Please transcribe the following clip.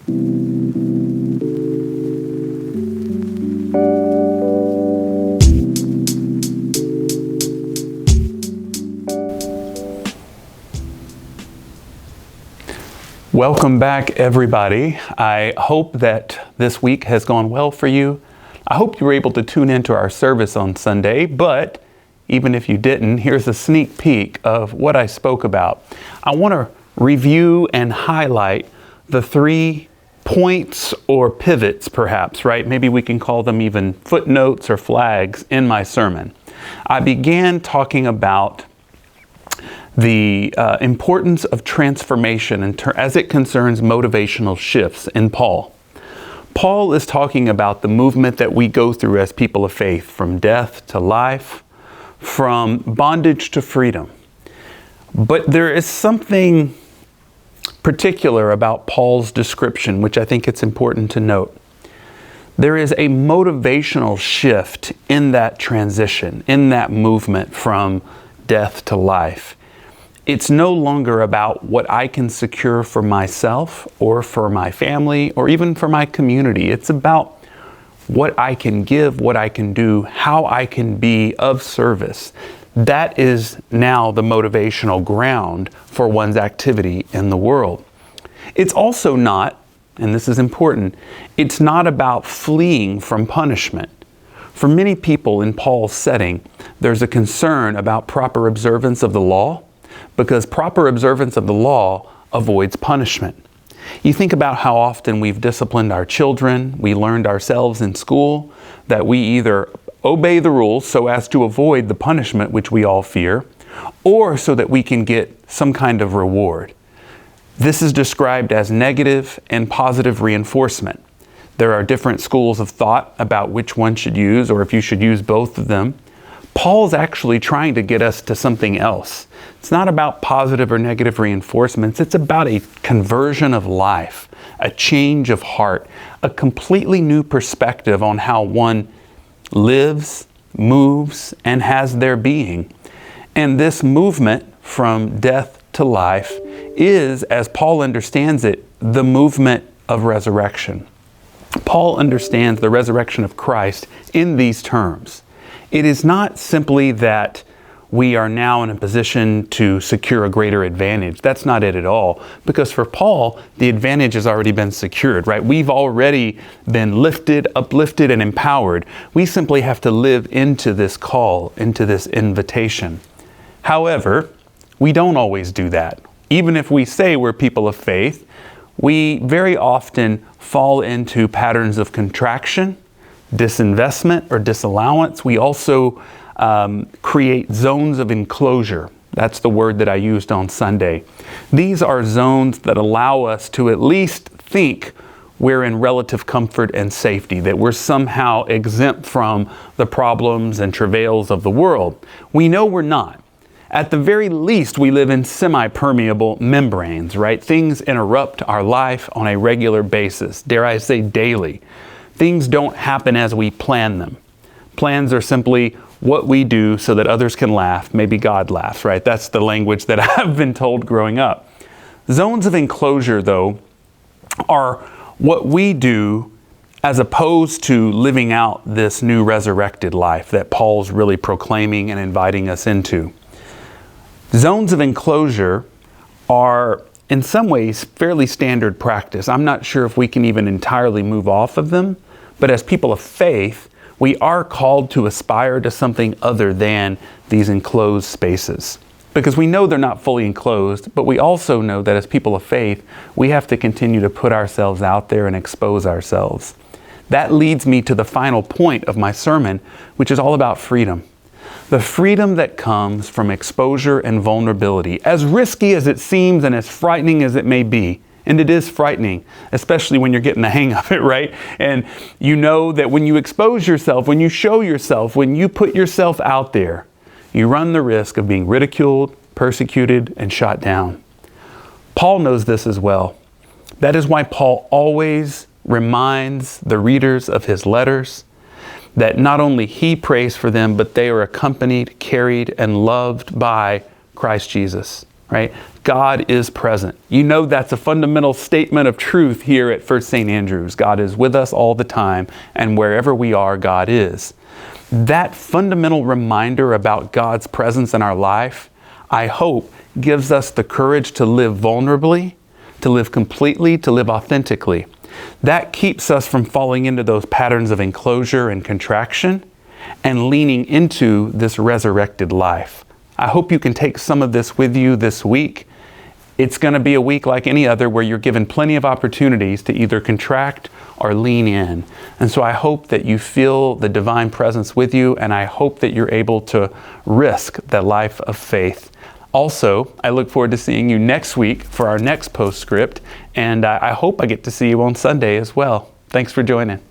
Welcome back, everybody. I hope that this week has gone well for you. I hope you were able to tune into our service on Sunday, but even if you didn't, here's a sneak peek of what I spoke about. I want to review and highlight the 3 points or pivots, perhaps, right? Maybe we can call them even footnotes or flags in my sermon. I began talking about the importance of transformation as it concerns motivational shifts in Paul. Paul is talking about the movement that we go through as people of faith, from death to life, from bondage to freedom. But there is something particular about Paul's description, which I think it's important to note. There is a motivational shift in that transition, in that movement from death to life. It's no longer about what I can secure for myself or for my family or even for my community. It's about what I can give, what I can do, how I can be of service. That is now the motivational ground for one's activity in the world. It's also not, and this is important, it's not about fleeing from punishment. For many people in Paul's setting, there's a concern about proper observance of the law, because proper observance of the law avoids punishment. You think about how often we've disciplined our children, we learned ourselves in school that we either obey the rules so as to avoid the punishment which we all fear, or so that we can get some kind of reward. This is described as negative and positive reinforcement. There are different schools of thought about which one should use, or if you should use both of them. Paul's actually trying to get us to something else. It's not about positive or negative reinforcements. It's about a conversion of life, a change of heart, a completely new perspective on how one lives, moves, and has their being. And this movement from death to life is, as Paul understands it, the movement of resurrection. Paul understands the resurrection of Christ in these terms. It is not simply that we are now in a position to secure a greater advantage. That's not it at all. Because for Paul, the advantage has already been secured, right? We've already been lifted, uplifted, and empowered. We simply have to live into this call, into this invitation. However, we don't always do that. Even if we say we're people of faith, we very often fall into patterns of contraction, disinvestment or disallowance. We also create zones of enclosure. That's the word that I used on Sunday. These are zones that allow us to at least think we're in relative comfort and safety, that we're somehow exempt from the problems and travails of the world. We know we're not. At the very least, we live in semi-permeable membranes, right? Things interrupt our life on a regular basis, dare I say daily. Things don't happen as we plan them. Plans are simply what we do so that others can laugh. Maybe God laughs, right? That's the language that I've been told growing up. Zones of enclosure, though, are what we do as opposed to living out this new resurrected life that Paul's really proclaiming and inviting us into. Zones of enclosure are in some ways fairly standard practice. I'm not sure if we can even entirely move off of them, but as people of faith, we are called to aspire to something other than these enclosed spaces. Because we know they're not fully enclosed, but we also know that as people of faith, we have to continue to put ourselves out there and expose ourselves. That leads me to the final point of my sermon, which is all about freedom. The freedom that comes from exposure and vulnerability, as risky as it seems and as frightening as it may be. And it is frightening, especially when you're getting the hang of it, right? And you know that when you expose yourself, when you show yourself, when you put yourself out there, you run the risk of being ridiculed, persecuted, and shot down. Paul knows this as well. That is why Paul always reminds the readers of his letters that not only he prays for them, but they are accompanied, carried, and loved by Christ Jesus, right? God is present. You know that's a fundamental statement of truth here at First St. Andrews. God is with us all the time, and wherever we are, God is. That fundamental reminder about God's presence in our life, I hope, gives us the courage to live vulnerably, to live completely, to live authentically. That keeps us from falling into those patterns of enclosure and contraction and leaning into this resurrected life. I hope you can take some of this with you this week. It's going to be a week like any other where you're given plenty of opportunities to either contract or lean in. And so I hope that you feel the divine presence with you, and I hope that you're able to risk the life of faith. Also, I look forward to seeing you next week for our next postscript, and I hope I get to see you on Sunday as well. Thanks for joining.